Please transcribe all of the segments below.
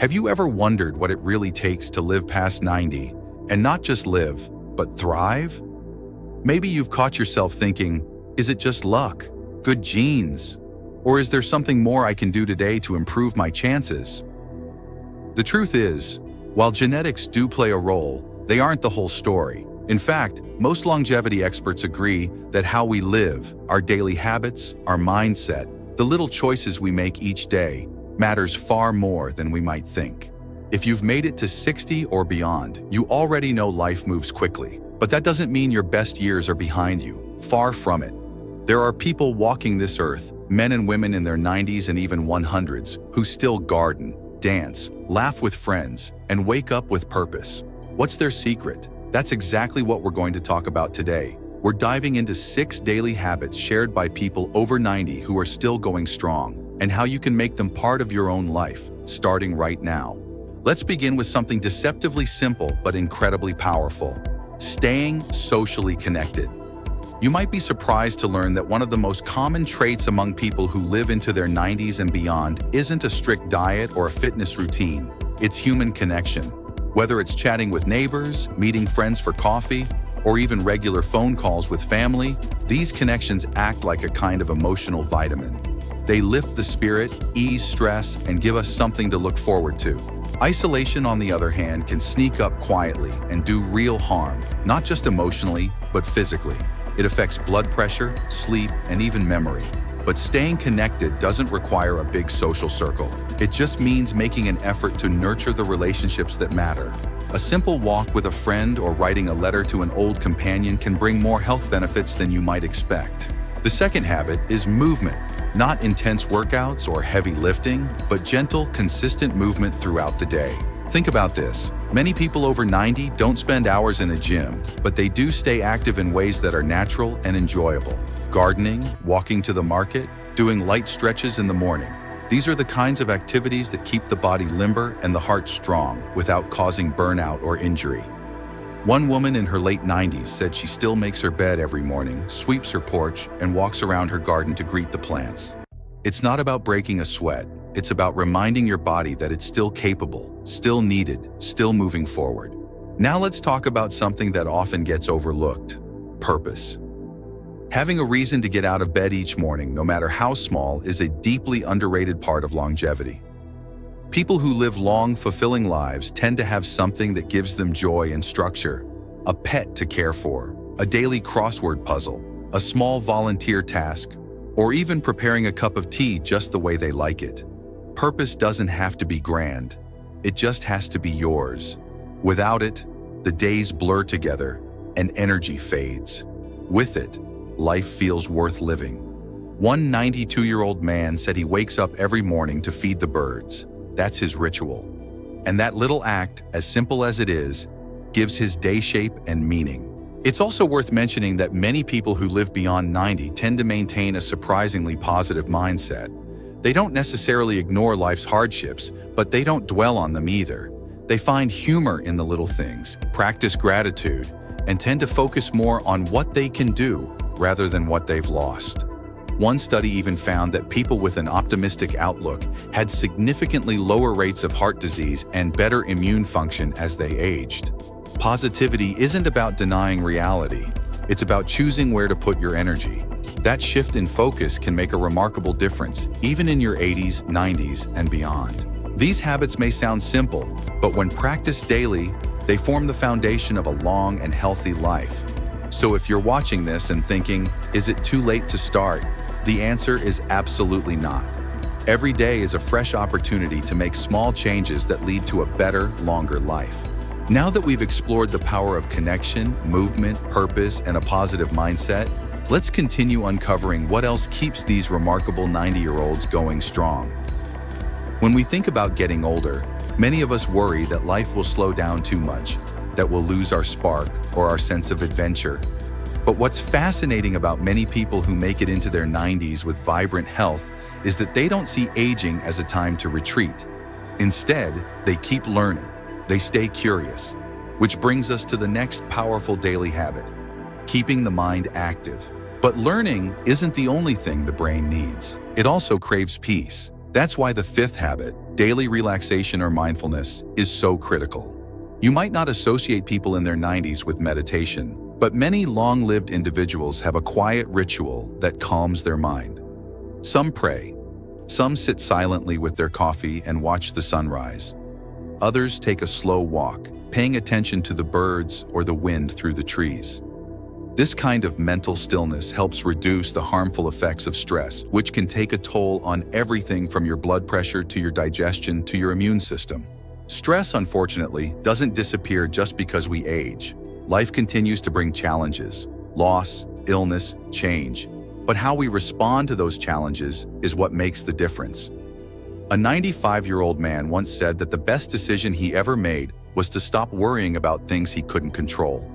Have you ever wondered what it really takes to live past 90 and not just live, but thrive? Maybe you've caught yourself thinking, is it just luck, good genes, or is there something more I can do today to improve my chances? The truth is, while genetics do play a role, they aren't the whole story. In fact, most longevity experts agree that how we live, our daily habits, our mindset, the little choices we make each day, matters far more than we might think. If you've made it to 60 or beyond, you already know life moves quickly. But that doesn't mean your best years are behind you. Far from it. There are people walking this earth, men and women in their 90s and even 100s, who still garden, dance, laugh with friends, and wake up with purpose. What's their secret? That's exactly what we're going to talk about today. We're diving into 6 daily habits shared by people over 90 who are still going strong, and how you can make them part of your own life, starting right now. Let's begin with something deceptively simple but incredibly powerful: staying socially connected. You might be surprised to learn that one of the most common traits among people who live into their 90s and beyond isn't a strict diet or a fitness routine. It's human connection. Whether it's chatting with neighbors, meeting friends for coffee, or even regular phone calls with family, these connections act like a kind of emotional vitamin. They lift the spirit, ease stress, and give us something to look forward to. Isolation, on the other hand, can sneak up quietly and do real harm, not just emotionally, but physically. It affects blood pressure, sleep, and even memory. But staying connected doesn't require a big social circle. It just means making an effort to nurture the relationships that matter. A simple walk with a friend or writing a letter to an old companion can bring more health benefits than you might expect. The second habit is movement. Not intense workouts or heavy lifting, but gentle, consistent movement throughout the day. Think about this. Many people over 90 don't spend hours in a gym, but they do stay active in ways that are natural and enjoyable. Gardening, walking to the market, doing light stretches in the morning. These are the kinds of activities that keep the body limber and the heart strong without causing burnout or injury. One woman in her late 90s said she still makes her bed every morning, sweeps her porch, and walks around her garden to greet the plants. It's not about breaking a sweat. It's about reminding your body that it's still capable, still needed, still moving forward. Now let's talk about something that often gets overlooked: purpose. Having a reason to get out of bed each morning, no matter how small, is a deeply underrated part of longevity. People who live long, fulfilling lives tend to have something that gives them joy and structure: a pet to care for, a daily crossword puzzle, a small volunteer task, or even preparing a cup of tea just the way they like it. Purpose doesn't have to be grand. It just has to be yours. Without it, the days blur together and energy fades. With it, life feels worth living. One 92-year-old man said he wakes up every morning to feed the birds. That's his ritual. And that little act, as simple as it is, gives his day shape and meaning. It's also worth mentioning that many people who live beyond 90 tend to maintain a surprisingly positive mindset. They don't necessarily ignore life's hardships, but they don't dwell on them either. They find humor in the little things, practice gratitude, and tend to focus more on what they can do rather than what they've lost. One study even found that people with an optimistic outlook had significantly lower rates of heart disease and better immune function as they aged. Positivity isn't about denying reality. It's about choosing where to put your energy. That shift in focus can make a remarkable difference, even in your 80s, 90s, and beyond. These habits may sound simple, but when practiced daily, they form the foundation of a long and healthy life. So if you're watching this and thinking, is it too late to start? The answer is absolutely not. Every day is a fresh opportunity to make small changes that lead to a better, longer life. Now that we've explored the power of connection, movement, purpose, and a positive mindset, let's continue uncovering what else keeps these remarkable 90-year-olds going strong. When we think about getting older, many of us worry that life will slow down too much, that we'll lose our spark or our sense of adventure. But what's fascinating about many people who make it into their 90s with vibrant health is that they don't see aging as a time to retreat. Instead, they keep learning. They stay curious. Which brings us to the next powerful daily habit: keeping the mind active. But learning isn't the only thing the brain needs. It also craves peace. That's why the fifth habit, daily relaxation or mindfulness is so critical. You might not associate people in their 90s with meditation, but many long-lived individuals have a quiet ritual that calms their mind. Some pray. Some sit silently with their coffee and watch the sunrise. Others take a slow walk, paying attention to the birds or the wind through the trees. This kind of mental stillness helps reduce the harmful effects of stress, which can take a toll on everything from your blood pressure to your digestion to your immune system. Stress, unfortunately, doesn't disappear just because we age. Life continues to bring challenges, loss, illness, change. But how we respond to those challenges is what makes the difference. A 95-year-old man once said that the best decision he ever made was to stop worrying about things he couldn't control.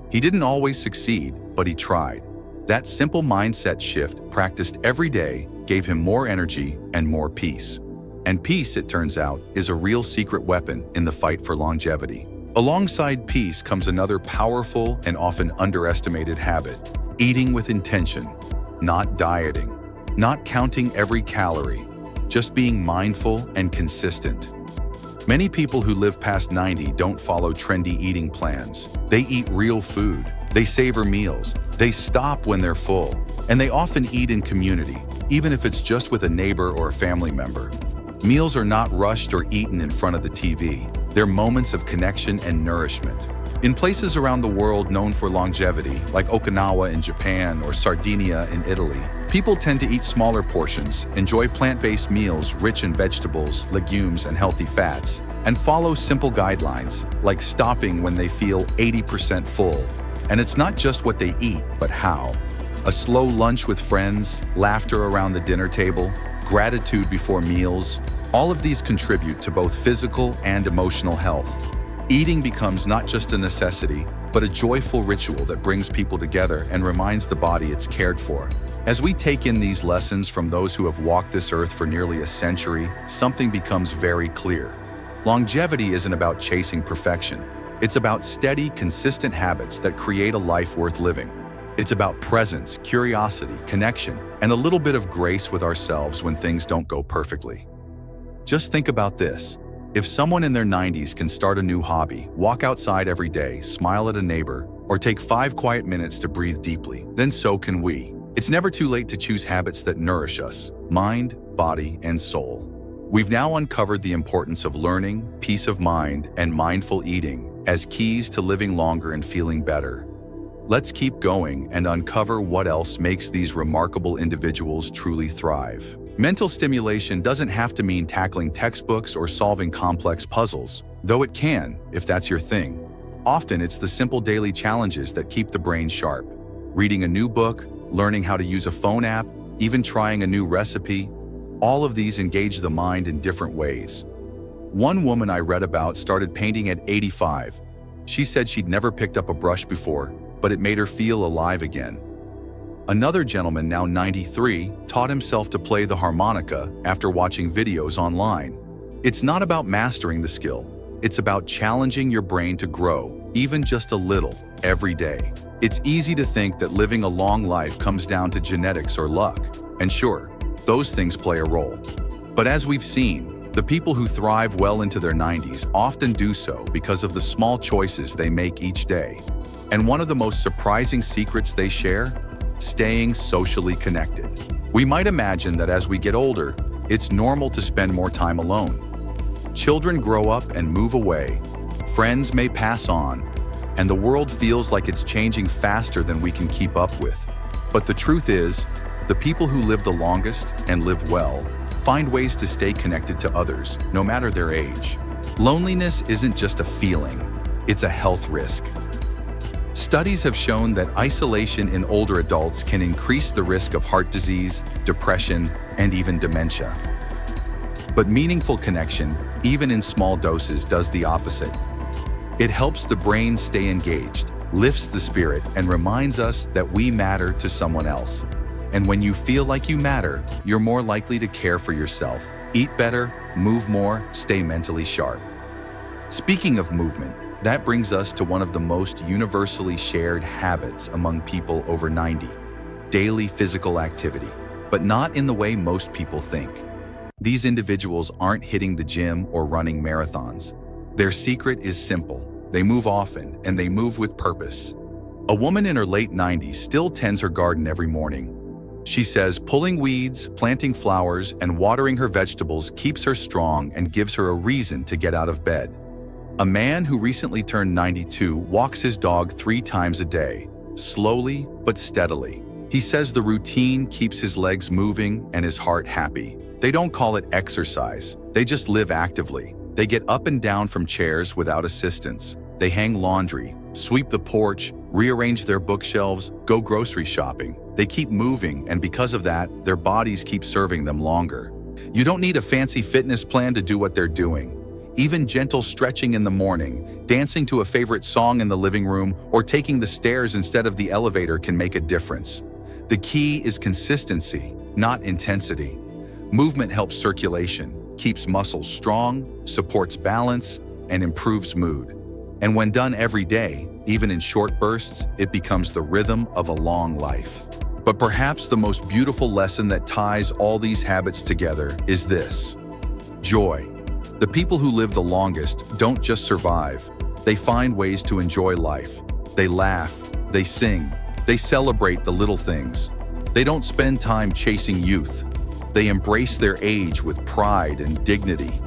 He didn't always succeed, but he tried. That simple mindset shift, practiced every day, gave him more energy and more peace. And peace, it turns out, is a real secret weapon in the fight for longevity. Alongside peace comes another powerful and often underestimated habit: eating with intention. Not dieting, not counting every calorie, just being mindful and consistent. Many people who live past 90 don't follow trendy eating plans. They eat real food, they savor meals, they stop when they're full, and they often eat in community, even if it's just with a neighbor or a family member. Meals are not rushed or eaten in front of the TV. They're moments of connection and nourishment. In places around the world known for longevity, like Okinawa in Japan or Sardinia in Italy, people tend to eat smaller portions, enjoy plant-based meals rich in vegetables, legumes, and healthy fats, and follow simple guidelines, like stopping when they feel 80% full. And it's not just what they eat, but how. A slow lunch with friends, laughter around the dinner table, gratitude before meals, all of these contribute to both physical and emotional health. Eating becomes not just a necessity, but a joyful ritual that brings people together and reminds the body it's cared for. As we take in these lessons from those who have walked this earth for nearly a century, something becomes very clear. Longevity isn't about chasing perfection. It's about steady, consistent habits that create a life worth living. It's about presence, curiosity, connection, and a little bit of grace with ourselves when things don't go perfectly. Just think about this. If someone in their 90s can start a new hobby, walk outside every day, smile at a neighbor, or take 5 quiet minutes to breathe deeply, then so can we. It's never too late to choose habits that nourish us, mind, body, and soul. We've now uncovered the importance of learning, peace of mind, and mindful eating as keys to living longer and feeling better. Let's keep going and uncover what else makes these remarkable individuals truly thrive. Mental stimulation doesn't have to mean tackling textbooks or solving complex puzzles, though it can, if that's your thing. Often it's the simple daily challenges that keep the brain sharp. Reading a new book, learning how to use a phone app, even trying a new recipe, all of these engage the mind in different ways. One woman I read about started painting at 85. She said she'd never picked up a brush before, but it made her feel alive again. Another gentleman, now 93, taught himself to play the harmonica after watching videos online. It's not about mastering the skill. It's about challenging your brain to grow, even just a little, every day. It's easy to think that living a long life comes down to genetics or luck. And sure, those things play a role. But as we've seen, the people who thrive well into their 90s often do so because of the small choices they make each day. And one of the most surprising secrets they share? Staying socially connected. We might imagine that as we get older, it's normal to spend more time alone. Children grow up and move away, friends may pass on, and the world feels like it's changing faster than we can keep up with. But the truth is, the people who live the longest and live well find ways to stay connected to others, no matter their age. Loneliness isn't just a feeling, it's a health risk. Studies have shown that isolation in older adults can increase the risk of heart disease, depression, and even dementia. But meaningful connection, even in small doses, does the opposite. It helps the brain stay engaged, lifts the spirit, and reminds us that we matter to someone else. And when you feel like you matter, you're more likely to care for yourself, eat better, move more, stay mentally sharp. Speaking of movement, that brings us to one of the most universally shared habits among people over 90, daily physical activity, but not in the way most people think. These individuals aren't hitting the gym or running marathons. Their secret is simple. They move often, and they move with purpose. A woman in her late 90s still tends her garden every morning. She says pulling weeds, planting flowers, and watering her vegetables keeps her strong and gives her a reason to get out of bed. A man who recently turned 92 walks his dog 3 times a day, slowly but steadily. He says the routine keeps his legs moving and his heart happy. They don't call it exercise. They just live actively. They get up and down from chairs without assistance. They hang laundry, sweep the porch, rearrange their bookshelves, go grocery shopping. They keep moving, and because of that, their bodies keep serving them longer. You don't need a fancy fitness plan to do what they're doing. Even gentle stretching in the morning, dancing to a favorite song in the living room, or taking the stairs instead of the elevator can make a difference. The key is consistency, not intensity. Movement helps circulation, keeps muscles strong, supports balance, and improves mood. And when done every day, even in short bursts, it becomes the rhythm of a long life. But perhaps the most beautiful lesson that ties all these habits together is this: joy. The people who live the longest don't just survive. They find ways to enjoy life. They laugh, they sing, they celebrate the little things. They don't spend time chasing youth. They embrace their age with pride and dignity.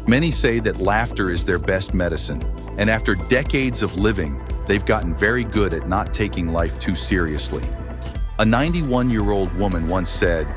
Many say that laughter is their best medicine, and after decades of living, they've gotten very good at not taking life too seriously. A 91-year-old woman once said,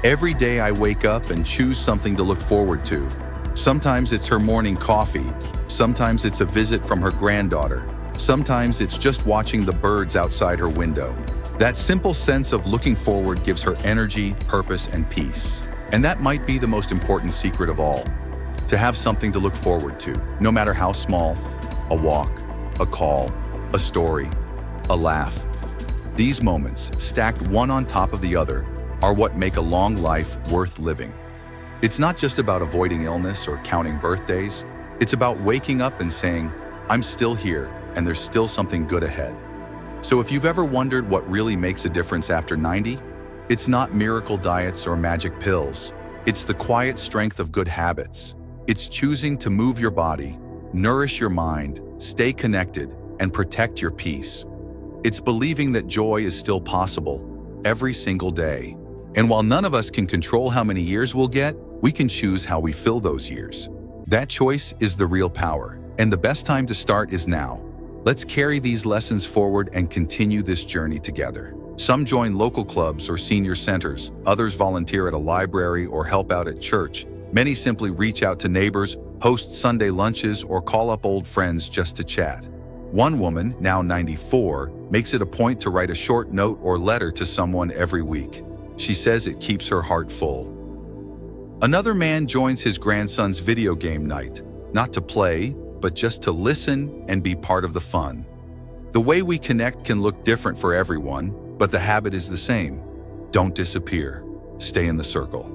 "Every day I wake up and choose something to look forward to. Sometimes it's her morning coffee, sometimes it's a visit from her granddaughter, sometimes it's just watching the birds outside her window." That simple sense of looking forward gives her energy, purpose, and peace. And that might be the most important secret of all: to have something to look forward to, no matter how small. A walk, a call, a story, a laugh. These moments, stacked one on top of the other, are what make a long life worth living. It's not just about avoiding illness or counting birthdays. It's about waking up and saying, "I'm still here, and there's still something good ahead." So if you've ever wondered what really makes a difference after 90, it's not miracle diets or magic pills. It's the quiet strength of good habits. It's choosing to move your body, nourish your mind, stay connected, and protect your peace. It's believing that joy is still possible every single day. And while none of us can control how many years we'll get, we can choose how we fill those years. That choice is the real power, and the best time to start is now. Let's carry these lessons forward and continue this journey together. Some join local clubs or senior centers, others volunteer at a library or help out at church. Many simply reach out to neighbors, host Sunday lunches, or call up old friends just to chat. One woman, now 94, makes it a point to write a short note or letter to someone every week. She says it keeps her heart full. Another man joins his grandson's video game night, not to play, but just to listen and be part of the fun. The way we connect can look different for everyone, but the habit is the same. Don't disappear. Stay in the circle.